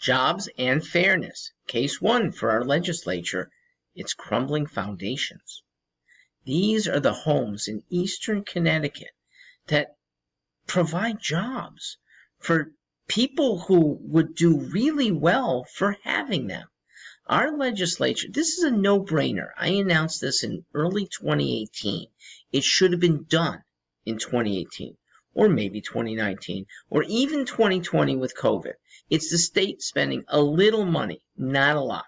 Jobs and fairness. Case one for our legislature. It's crumbling foundations. These are the homes in eastern Connecticut that provide jobs for people who would do really well for having them. Our legislature, this is a no-brainer. I announced this in early 2018. It should have been done in 2018, or maybe 2019, or even 2020 with COVID. It's the state spending a little money, not a lot,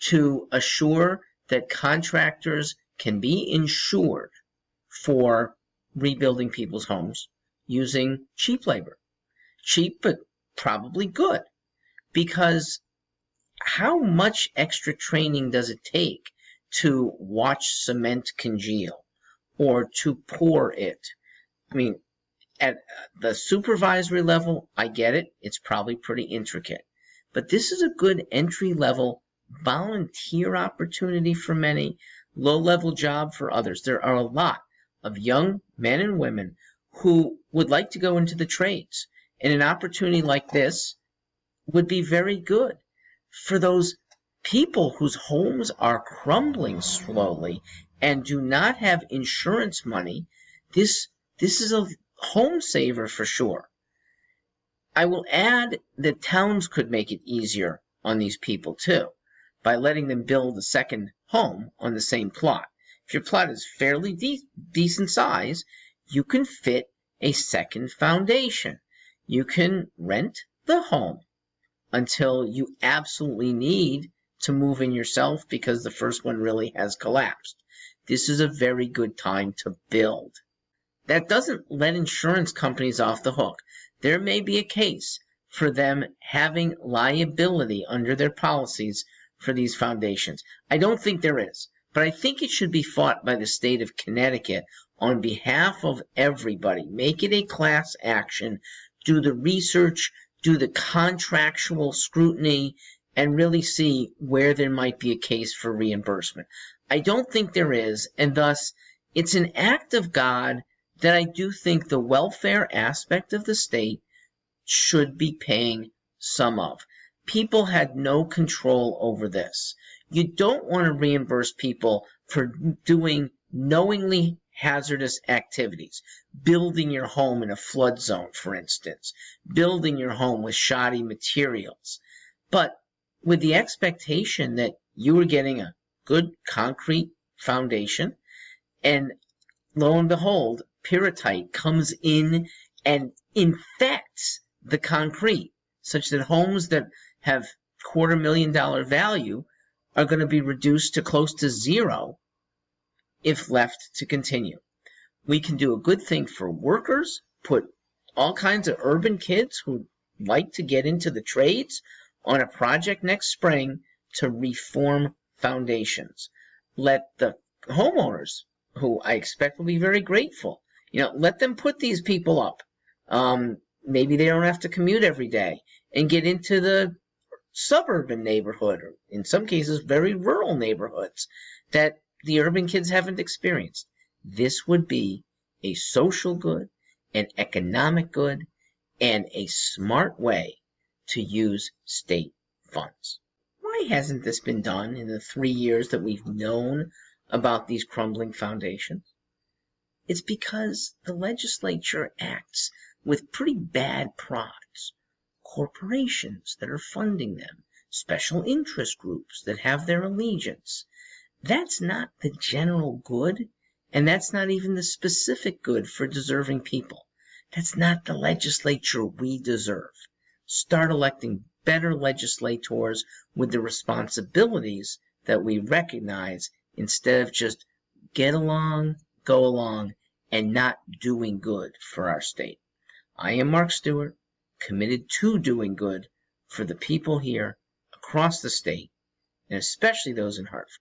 to assure that contractors can be insured for rebuilding people's homes using cheap labor. Cheap, but probably good. Because how much extra training does it take to watch cement congeal or to pour it? I mean, at the supervisory level, I get it. It's probably pretty intricate. But this is a good entry-level volunteer opportunity for many, low-level job for others. There are a lot of young men and women who would like to go into the trades. And an opportunity like this would be very good for those people whose homes are crumbling slowly and do not have insurance money. This is a home saver for sure. I will add that towns could make it easier on these people too by letting them build a second home on the same plot. If your plot is fairly decent size, you can fit a second foundation. You can rent the home until you absolutely need to move in yourself because the first one really has collapsed. This is a very good time to build. That doesn't let insurance companies off the hook. There may be a case for them having liability under their policies for these foundations. I don't think there is, but I think it should be fought by the state of Connecticut on behalf of everybody. Make it a class action. Do the research, do the contractual scrutiny, and really see where there might be a case for reimbursement. I don't think there is, and thus it's an act of God that I do think the welfare aspect of the state should be paying some of. People had no control over this. You don't want to reimburse people for doing knowingly hazardous activities. Building your home in a flood zone, for instance. Building your home with shoddy materials. But with the expectation that you were getting a good concrete foundation, and lo and behold, pyrrhotite comes in and infects the concrete, such that homes that have $250,000 value are going to be reduced to close to zero if left to continue. We can do a good thing for workers, put all kinds of urban kids who like to get into the trades on a project next spring to reform foundations. Let the homeowners, who I expect will be very grateful, let them put these people up. Maybe they don't have to commute every day and get into the suburban neighborhood, or in some cases very rural neighborhoods that the urban kids haven't experienced. This would be a social good, an economic good, and a smart way to use state funds. Why hasn't this been done in the 3 years that we've known about these crumbling foundations? It's because the legislature acts with pretty bad prods. Corporations that are funding them, special interest groups that have their allegiance. That's not the general good, and that's not even the specific good for deserving people. That's not the legislature we deserve. Start electing better legislators with the responsibilities that we recognize instead of just get along, go along, and not doing good for our state. I am Mark Stewart, committed to doing good for the people here across the state, and especially those in Hartford.